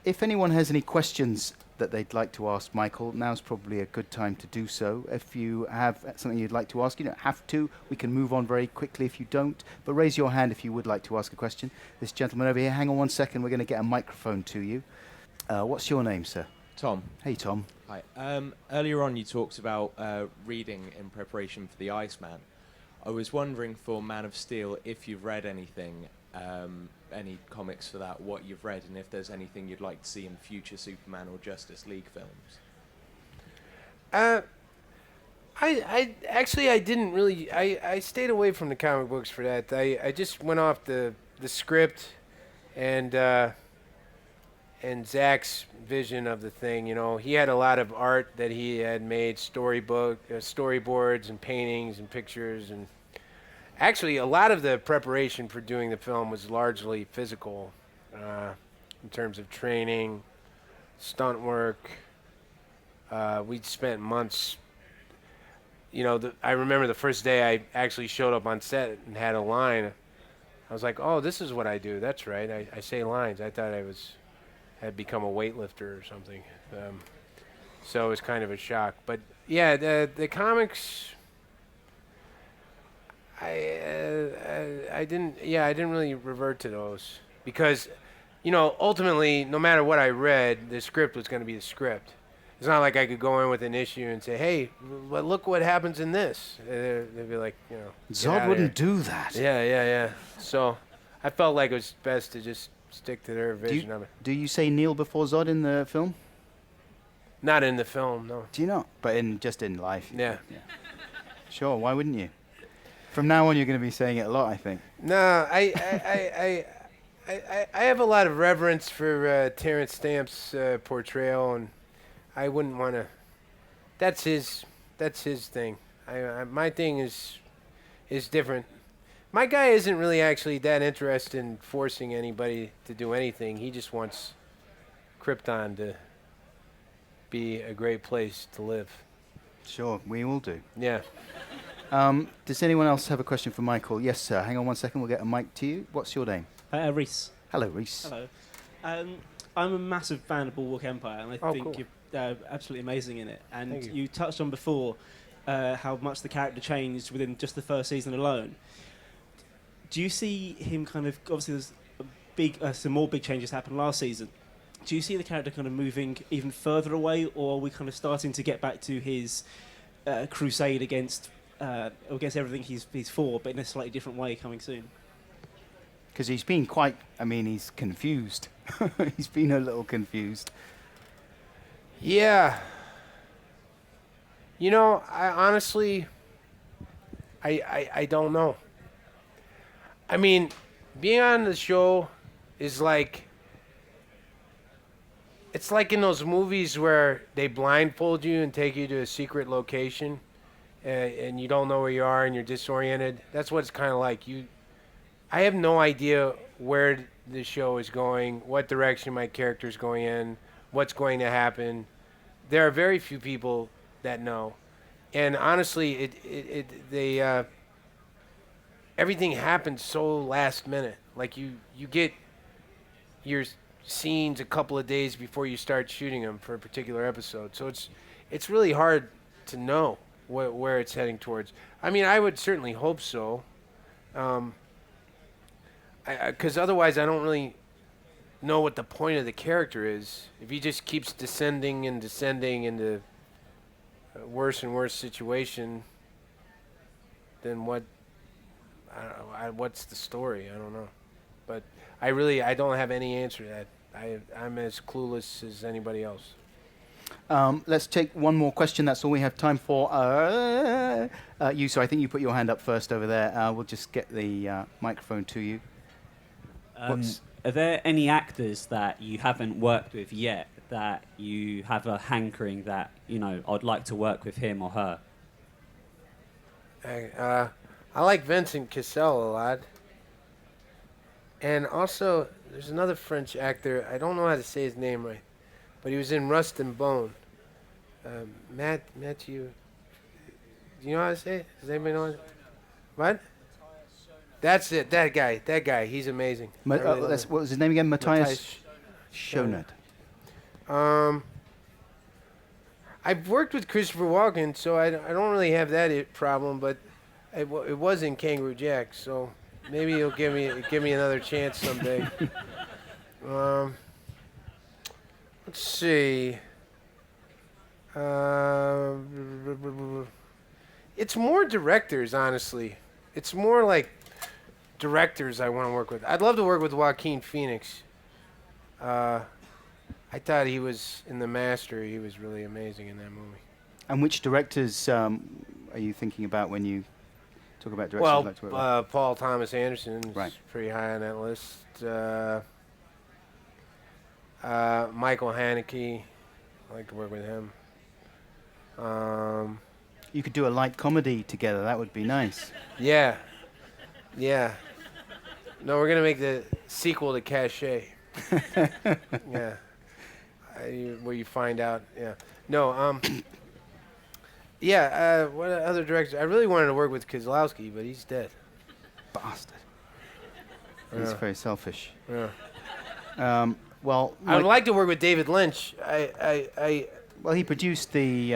if anyone has any questions that they'd like to ask Michael, now's probably a good time to do so. If you have something you'd like to ask, you don't have to. We can move on very quickly if you don't. But raise your hand if you would like to ask a question. This gentleman over here, hang on 1 second. We're going to get a microphone to you. What's your name, sir? Tom. Hey, Tom. Hi. Earlier on, you talked about reading in preparation for The Iceman. I was wondering for Man of Steel if you've read anything, any comics for that, what you've read, and if there's anything you'd like to see in future Superman or Justice League films. I didn't really. I stayed away from the comic books for that. I just went off the script and Zach's vision of the thing. You know, he had a lot of art that he had made, storyboards and paintings and pictures, and actually a lot of the preparation for doing the film was largely physical, in terms of training, stunt work. We'd spent months. You know, I remember the first day I actually showed up on set and had a line. I was like, "Oh, this is what I do. That's right. I say lines." I thought had become a weightlifter or something. So it was kind of a shock. But yeah, the comics, I didn't really revert to those because, you know, ultimately, no matter what I read, the script was going to be the script. It's not like I could go in with an issue and say, "Hey, but look what happens in this." They'd be like, you know, Zod wouldn't do that. Yeah. So I felt like it was best to just stick to their vision of it. Do you say Neil before Zod in the film? Not in the film, no. Do you not? But just in life? Yeah. Sure, why wouldn't you? From now on, you're going to be saying it a lot, I think. No, I have a lot of reverence for Terence Stamp's portrayal, and I wouldn't want to. That's his thing. My thing is different. My guy isn't really actually that interested in forcing anybody to do anything. He just wants Krypton to be a great place to live. Sure, we all do. Yeah. Does anyone else have a question for Michael? Yes, sir. Hang on 1 second. We'll get a mic to you. What's your name? Reese. Hello, Reese. Hello. I'm a massive fan of Boardwalk Empire, and I think cool. you're absolutely amazing in it. And Thank you. You touched on before how much the character changed within just the first season alone. Do you see him kind of, obviously there's some more big changes happened last season. Do you see the character kind of moving even further away, or are we kind of starting to get back to his crusade against everything he's for, but in a slightly different way coming soon? Because he's been he's confused. He's been a little confused. Yeah. You know, I honestly, I don't know. I mean, being on the show is like, it's like in those movies where they blindfold you and take you to a secret location, and you don't know where you are and you're disoriented. That's what it's kind of like. I have no idea where the show is going, what direction my character is going in, what's going to happen. There are very few people that know, and honestly, everything happens so last minute. Like you get your scenes a couple of days before you start shooting them for a particular episode. So it's really hard to know where it's heading towards. I mean, I would certainly hope so, because otherwise I don't really know what the point of the character is. If he just keeps descending and descending into a worse and worse situation, then what? What's the story? I don't know. But I don't have any answer to that. I'm as clueless as anybody else. Let's take one more question. That's all we have time for. So I think you put your hand up first over there. We'll just get the microphone to you. Are there any actors that you haven't worked with yet that you have a hankering that, I'd like to work with him or her? I like Vincent Cassel a lot. And also, there's another French actor. I don't know how to say his name right, but he was in Rust and Bone. Matthew. Do you know how to say it? Does anybody know it? What? That's it. That guy. He's amazing. What was his name again? Matthias Schoenaerts. I've worked with Christopher Walken, so I don't really have that problem, but it was in Kangaroo Jack, so maybe he'll give me another chance someday. Let's see. It's more directors, honestly. It's more like directors I want to work with. I'd love to work with Joaquin Phoenix. I thought he was in The Master. He was really amazing in that movie. And which directors are you thinking about when you talk about directors you'd like to work with? Paul Thomas Anderson is Right. pretty high on that list. Michael Haneke, I like to work with him. You could do a light comedy together. That would be nice. Yeah. No, we're gonna make the sequel to Cachet. Yeah. Where you find out. Yeah. No. Yeah. What other directors? I really wanted to work with Kozlowski, but he's dead. Bastard. He's Yeah. very selfish. Yeah. Well, I would like to work with David Lynch. well, he produced the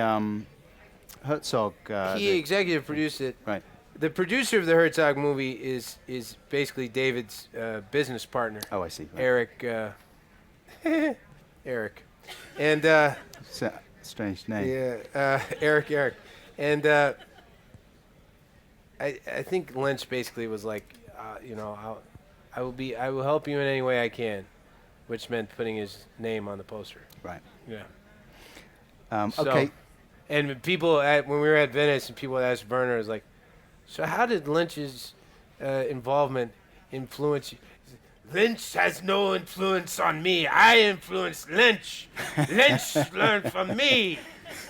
Herzog. He executive produced it. Right. The producer of the Herzog movie is basically David's business partner, Oh, I see. Right. Eric. Eric, and It's a strange name. yeah, Eric, and I think Lynch basically was like, I will help you in any way I can, which meant putting his name on the poster. Right. Yeah. Okay. And people when we were at Venice, and people asked Werner, was like, so how did Lynch's involvement influence you? Lynch has no influence on me. I influenced Lynch. Lynch learned from me.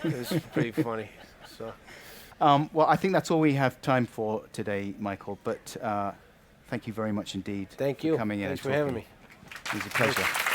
It was pretty funny. So. Well, I think that's all we have time for today, Michael. But thank you very much indeed. Thank for you. coming in Thanks and for having talking. me. It was a pleasure.